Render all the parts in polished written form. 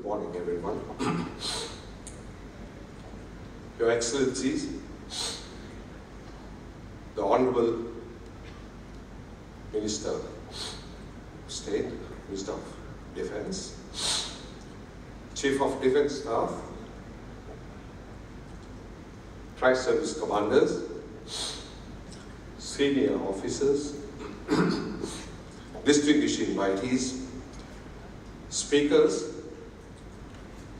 morning, everyone. Your Excellencies, the Honorable Minister of State, Minister of Defence, Chief of Defence Staff, Tri-Service Commanders, senior officers, distinguished invitees, speakers,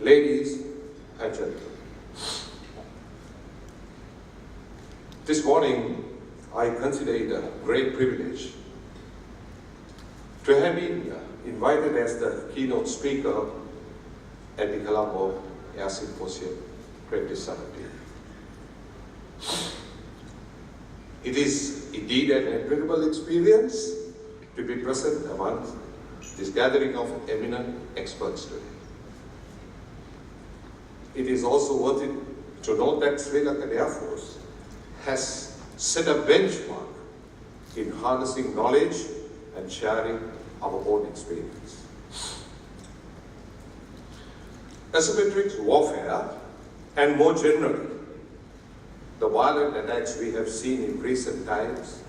ladies and gentlemen. This morning, I consider it a great privilege to have been invited as the keynote speaker at the Colombo Air Symposium 2017. It is indeed an incredible experience to be present among this gathering of eminent experts today. It is also worth it to note that Sri Lankan Air Force has set a benchmark in harnessing knowledge and sharing our own experience. Asymmetric warfare, and more generally, the violent attacks we have seen in recent times,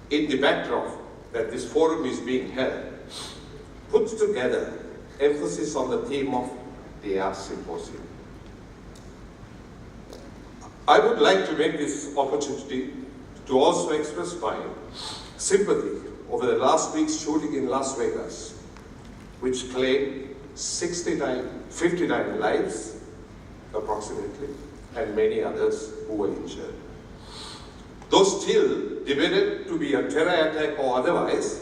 in the backdrop that this forum is being held, puts together emphasis on the theme of the Air Symposium. I would like to make this opportunity to also express my sympathy over the last week's shooting in Las Vegas, which claimed 59 lives approximately, and many others who were injured. Though still debated to be a terror attack or otherwise,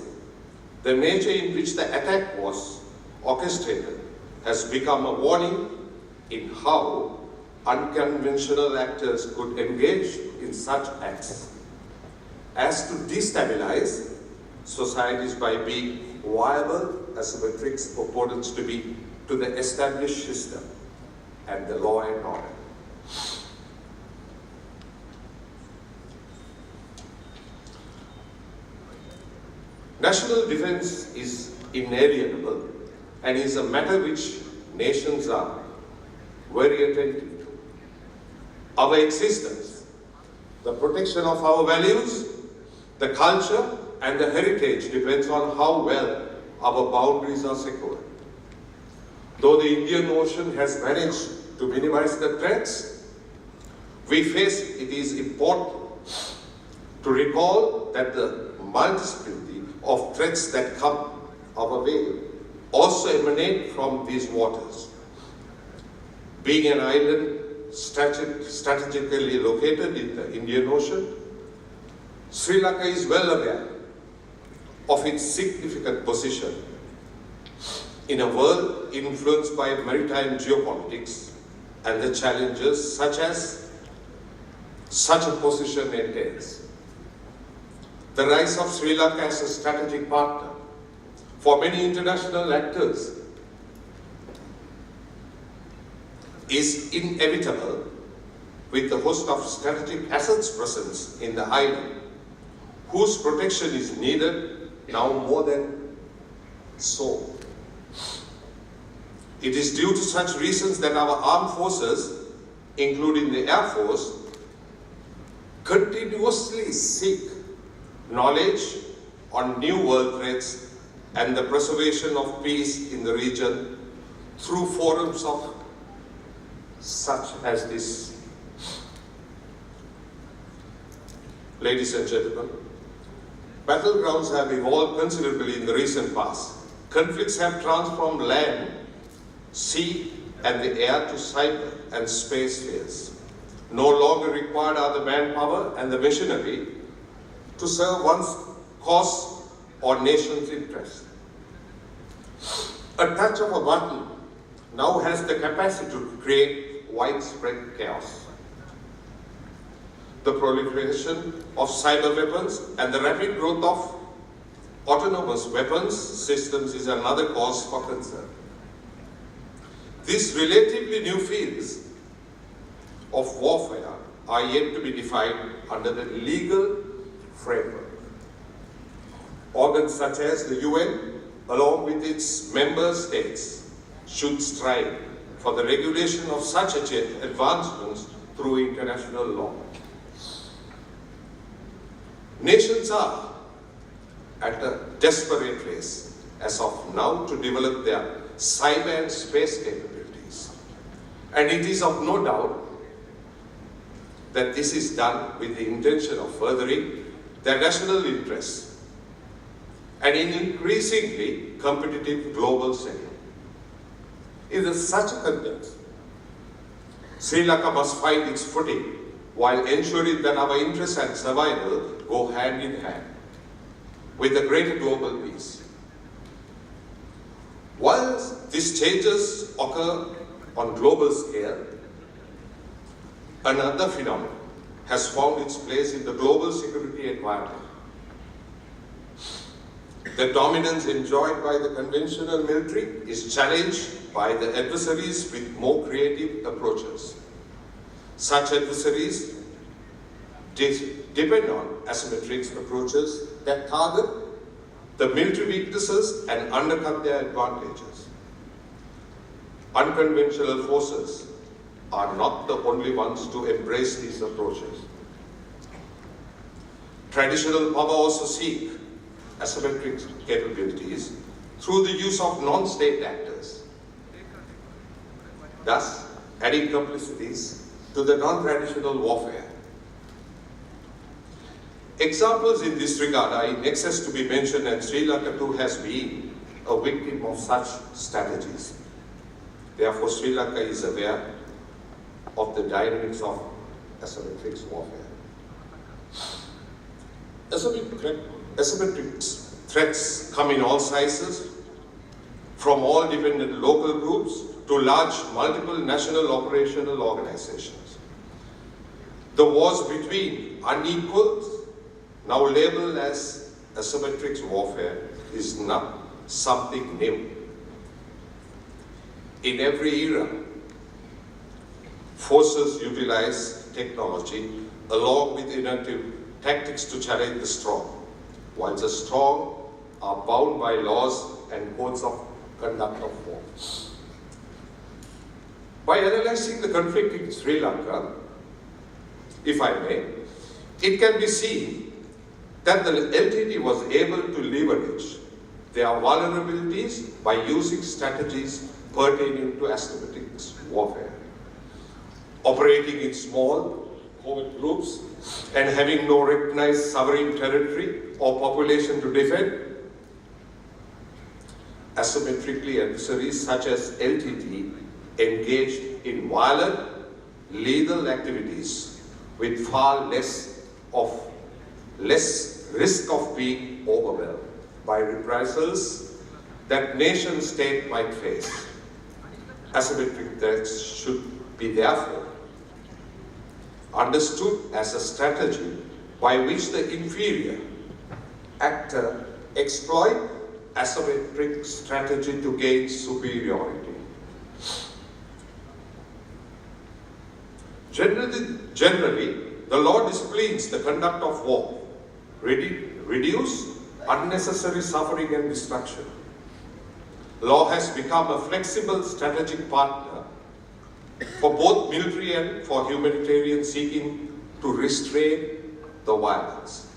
the nature in which the attack was orchestrated has become a warning in how unconventional actors could engage in such acts as to destabilize societies by being viable asymmetric opponents to the established system and the law and order. National defense is inalienable and is a matter which nations are very attentive to. Our existence, the protection of our values, the culture and the heritage depends on how well our boundaries are secured. Though the Indian Ocean has managed to minimize the threats we face, it is important to recall that the multiplicity of threats that come our way also emanate from these waters. Being an island strategically located in the Indian Ocean, Sri Lanka is well aware of its significant position in a world influenced by maritime geopolitics and the challenges such a position entails. The rise of Sri Lanka as a strategic partner for many international actors is inevitable with the host of strategic assets presence in the island, whose protection is needed now more than so. It is due to such reasons that our armed forces, including the Air Force, continuously seek knowledge on new world threats and the preservation of peace in the region through forums of such as this. Ladies and gentlemen, battlegrounds have evolved considerably in the recent past. Conflicts have transformed land, sea, and the air to cyber and space spheres. No longer required are the manpower and the machinery to serve one's cause or nation's interest. A touch of a button now has the capacity to create widespread chaos. The proliferation of cyber weapons and the rapid growth of autonomous weapons systems is another cause for concern. These relatively new fields of warfare are yet to be defined under the legal framework. Organs such as the UN along with its member states, should strive for the regulation of such advancements through international law. Nations are at a desperate race as of now to develop their cyber and space capabilities. And it is of no doubt that this is done with the intention of furthering their national interests and in increasingly competitive global setting. In such a context, Sri Lanka must find its footing while ensuring that our interests and survival go hand in hand with the greater global peace. While these changes occur on global scale, another phenomenon has found its place in the global security environment. The dominance enjoyed by the conventional military is challenged by the adversaries with more creative approaches. Such adversaries depend on asymmetric approaches that target the military weaknesses and undercut their advantages. Unconventional forces are not the only ones to embrace these approaches. Traditional power also seek asymmetric capabilities through the use of non-state actors, thus adding complicities to the non-traditional warfare. Examples in this regard are in excess to be mentioned, and Sri Lanka too has been a victim of such strategies. Therefore, Sri Lanka is aware of the dynamics of asymmetric warfare. Asymmetric threats come in all sizes, from all dependent local groups to large multiple national operational organizations. The wars between unequals, now labeled as asymmetric warfare, is not something new. In every era, forces utilize technology along with innovative tactics to challenge the strong, while the strong are bound by laws and codes of conduct of war. By analyzing the conflict in Sri Lanka, if I may, it can be seen that the LTT was able to leverage their vulnerabilities by using strategies pertaining to asymmetric warfare, operating in small covert groups and having no recognized sovereign territory or population to defend. Asymmetrically, adversaries such as LTT engaged in violent, lethal activities with far less risk of being overwhelmed by reprisals that nation state might face. Asymmetric threats should be therefore understood as a strategy by which the inferior actor exploits asymmetric strategy to gain superiority. Generally, the law disciplines the conduct of war, reduce unnecessary suffering and destruction. Law has become a flexible strategic partner for both military and for humanitarian seeking to restrain the violence.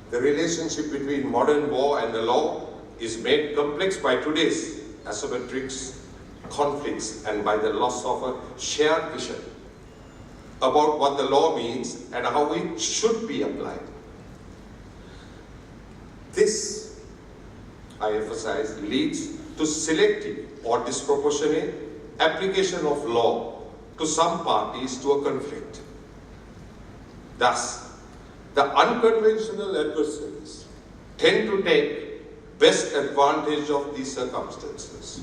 The relationship between modern war and the law is made complex by today's asymmetric conflicts and by the loss of a shared vision about what the law means and how it should be applied. This, I emphasize, leads to selective or disproportionate application of law to some parties to a conflict. Thus, the unconventional adversaries tend to take best advantage of these circumstances.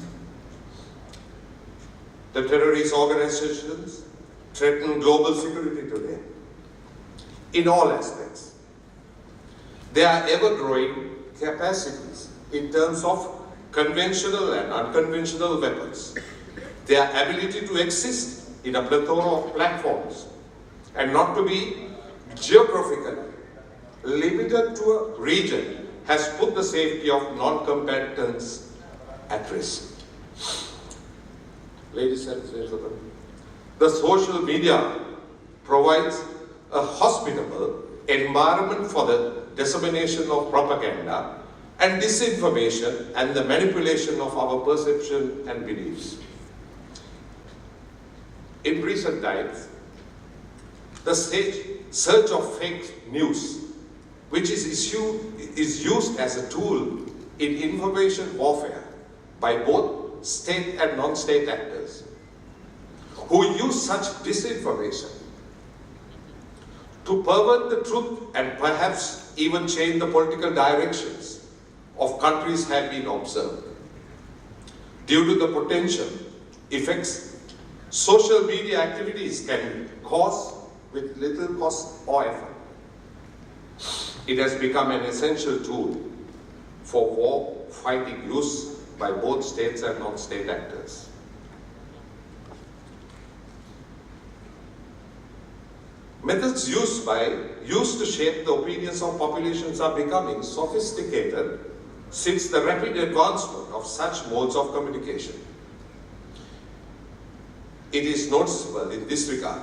The terrorist organizations threaten global security today in all aspects. There are ever-growing capacities in terms of conventional and unconventional weapons. Their ability to exist in a plethora of platforms and not to be geographically limited to a region has put the safety of non-combatants at risk. Ladies and gentlemen, the social media provides a hospitable environment for the dissemination of propaganda and disinformation and the manipulation of our perception and beliefs. In recent times, the search of fake news, which is used as a tool in information warfare by both state and non-state actors, who use such disinformation to pervert the truth and perhaps even change the political directions of countries, have been observed. Due to the potential effects social media activities can cause with little cost or effort, it has become an essential tool for war fighting use by both states and non-state actors. Methods used to shape the opinions of populations are becoming sophisticated since the rapid advancement of such modes of communication. It is noticeable in this regard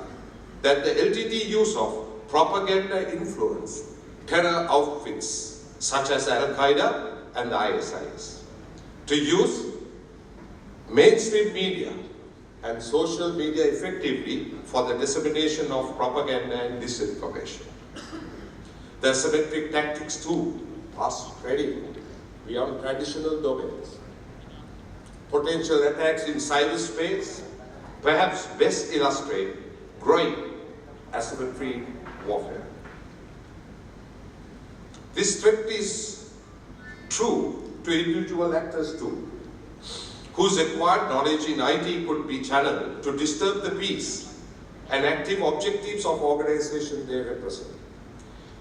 that the LTT use of propaganda influence terror outfits such as Al-Qaeda and the ISIS to use mainstream media and social media effectively for the dissemination of propaganda and disinformation. The asymmetric tactics too are spreading beyond traditional domains. Potential attacks in cyberspace perhaps best illustrate growing asymmetric warfare. This threat is true to individual actors too, whose acquired knowledge in IT could be channeled to disturb the peace and active objectives of organizations they represent.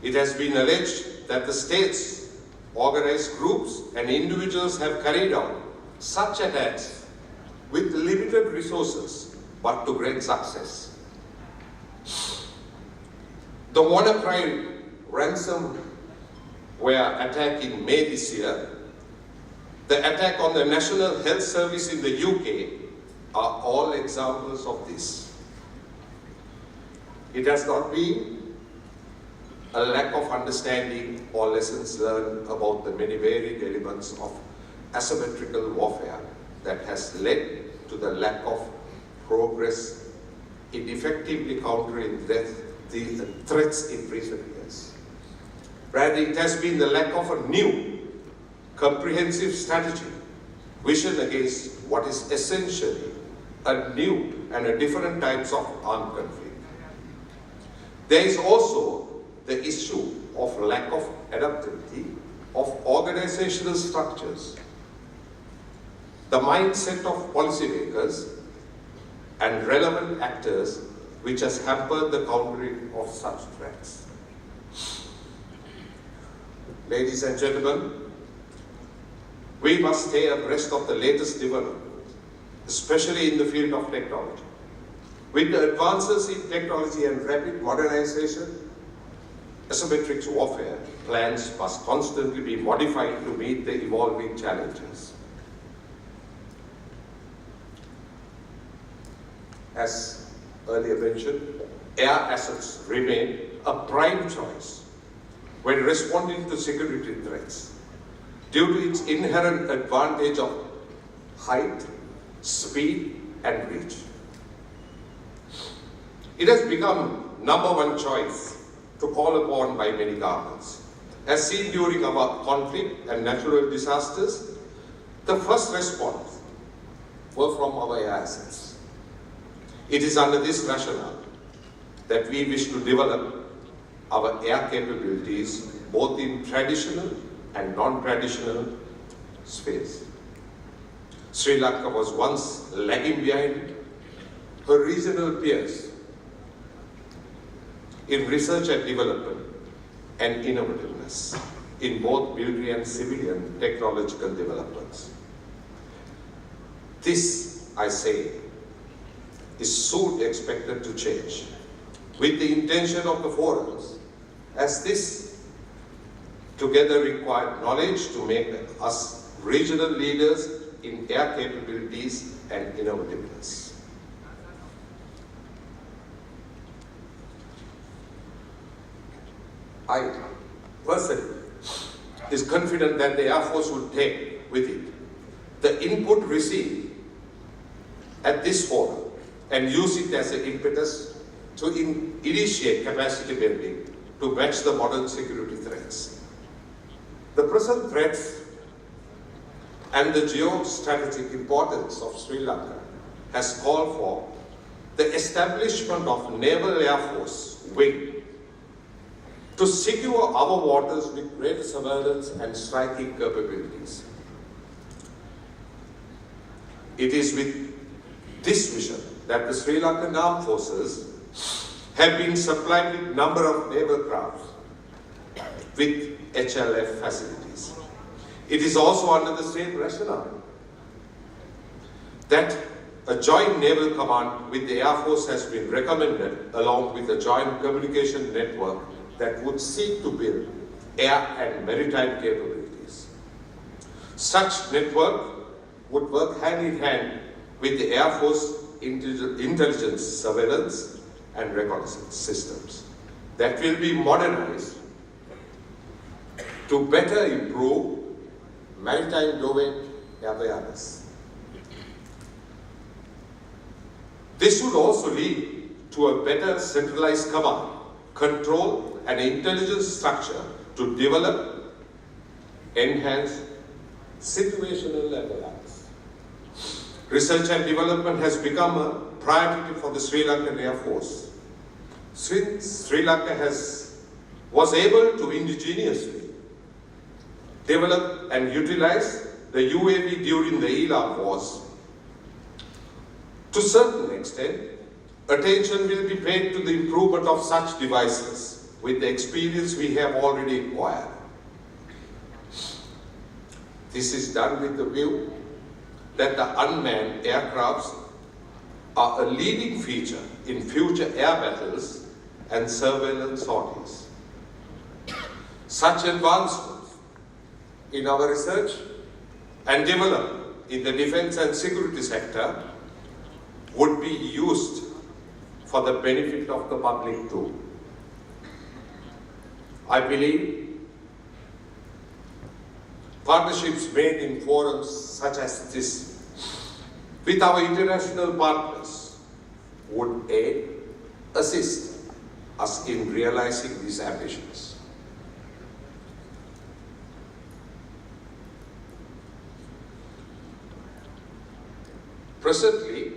It has been alleged that the states, organized groups and individuals have carried out such attacks with limited resources but to great success. The WannaCry ransomware attack in May this year, the attack on the National Health Service in the UK are all examples of this. It has not been a lack of understanding or lessons learned about the many varied elements of asymmetrical warfare that has led to the lack of progress in effectively countering the threats in recent years. Rather, it has been the lack of a new, comprehensive strategy, vision against what is essentially a new and a different types of armed conflict. There is also the issue of lack of adaptability of organizational structures, the mindset of policymakers and relevant actors, which has hampered the countering of such threats. Ladies and gentlemen, we must stay abreast of the latest development, especially in the field of technology. With the advances in technology and rapid modernization, asymmetric warfare plans must constantly be modified to meet the evolving challenges. As earlier mentioned, air assets remain a prime choice when responding to security threats due to its inherent advantage of height, speed, and reach. It has become #1 choice to call upon by many governments. As seen during our conflict and natural disasters, the first response were from our air assets. It is under this rationale that we wish to develop our air capabilities both in traditional and non-traditional space. Sri Lanka was once lagging behind her regional peers in research and development and innovativeness in both military and civilian technological developments. This, I say, is soon expected to change with the intention of the forums as this together required knowledge to make us regional leaders in air capabilities and innovativeness. I personally is confident that the Air Force would take with it the input received at this forum and use it as an impetus to initiate capacity building to match the modern security threats. The present threats and the geostrategic importance of Sri Lanka has called for the establishment of Naval Air Force Wing to secure our waters with greater surveillance and striking capabilities. It is with this vision that the Sri Lankan Armed Forces have been supplied with a number of naval crafts with HLF facilities. It is also under the same rationale that a joint naval command with the Air Force has been recommended along with a joint communication network that would seek to build air and maritime capabilities. Such network would work hand in hand with the Air Force intelligence, surveillance and reconnaissance systems that will be modernized to better improve maritime domain awareness. This would also lead to a better centralized command, control and intelligence structure to develop, enhance situational awareness. Research and development has become a priority for the Sri Lankan Air Force. Since Sri Lanka was able to indigenously develop and utilize the UAV during the ELA wars, to a certain extent, attention will be paid to the improvement of such devices with the experience we have already acquired. This is done with the view that the unmanned aircrafts are a leading feature in future air battles and surveillance sorties. Such advancements in our research and development in the defense and security sector would be used for the benefit of the public too. I believe partnerships made in forums such as this with our international partners would aid, assist us in realizing these ambitions. Presently,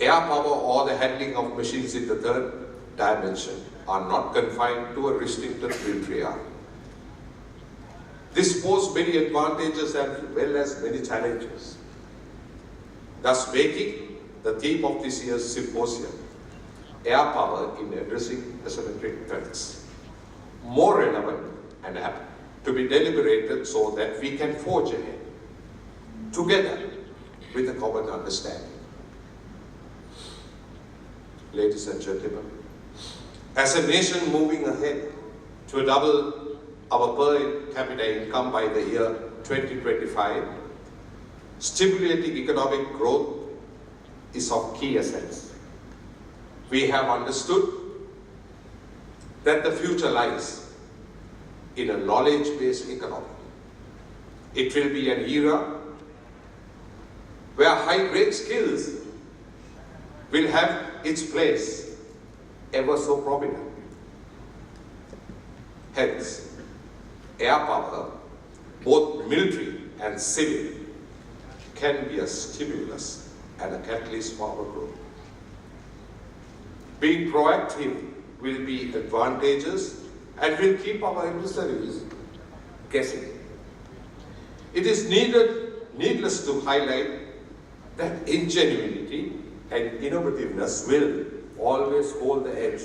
air power or the handling of machines in the third dimension are not confined to a restricted military area. This poses many advantages as well as many challenges, thus making the theme of this year's symposium, air power in addressing asymmetric threats, more relevant and apt to be deliberated so that we can forge ahead together with a common understanding. Ladies and gentlemen, as a nation moving ahead to double our per capita income by the year 2025, stimulating economic growth is of key essence. We have understood that the future lies in a knowledge-based economy. It will be an era where high-grade skills will have its place ever so prominent. Hence, air power, both military and civil, can be a stimulus and a catalyst for our growth. Being proactive will be advantageous and will keep our adversaries guessing. It is needless to highlight that ingenuity and innovativeness will always hold the edge.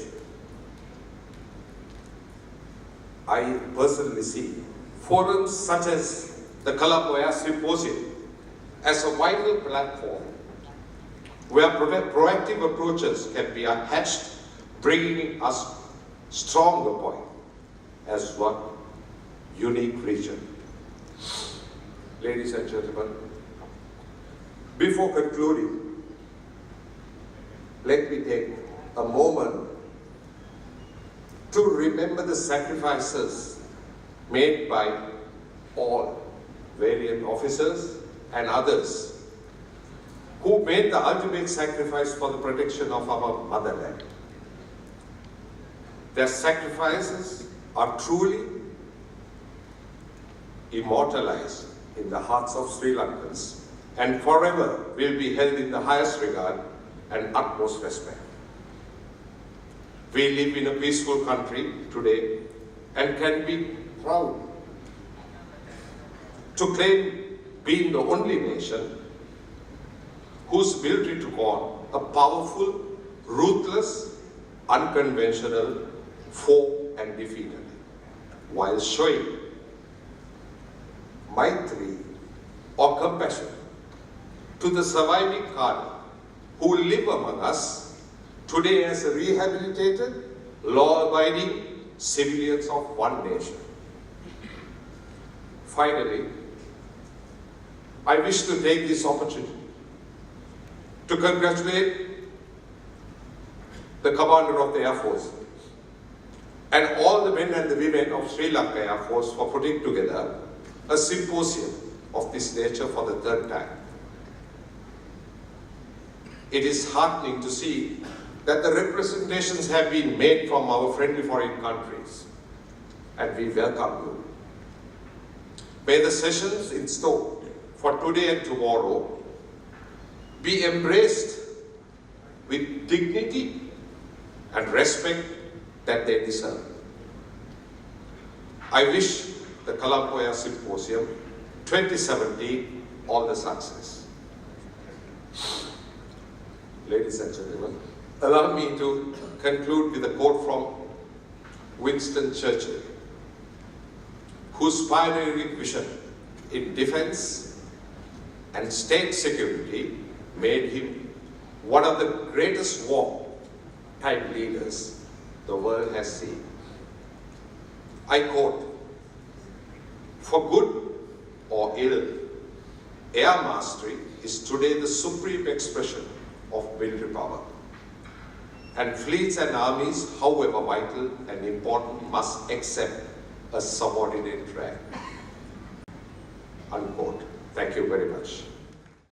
I personally see forums such as the Colombo Air Symposium as a vital platform where proactive approaches can be hatched, bringing us stronger point as one unique region. Ladies and gentlemen, before concluding, let me take a moment to remember the sacrifices made by all valiant officers and others who made the ultimate sacrifice for the protection of our motherland. Their sacrifices are truly immortalized in the hearts of Sri Lankans and forever will be held in the highest regard and utmost respect. We live in a peaceful country today and can be proud to claim being the only nation whose military took on a powerful, ruthless, unconventional foe and defeated it, while showing maitri or compassion to the surviving Kali who live among us today as rehabilitated, law-abiding civilians of one nation. Finally, I wish to take this opportunity to congratulate the Commander of the Air Force and all the men and the women of Sri Lanka Air Force for putting together a symposium of this nature for the third time. It is heartening to see that the representations have been made from our friendly foreign countries, and we welcome you. May the sessions in store for today and tomorrow be embraced with dignity and respect that they deserve. I wish the Colombo Air Symposium 2017 all the success. Ladies and gentlemen, allow me to conclude with a quote from Winston Churchill, whose pioneering vision in defense and state security made him one of the greatest wartime leaders the world has seen. I quote, "For good or ill, air mastery is today the supreme expression of military power. And fleets and armies, however vital and important, must accept a subordinate rank." Unquote. Thank you very much.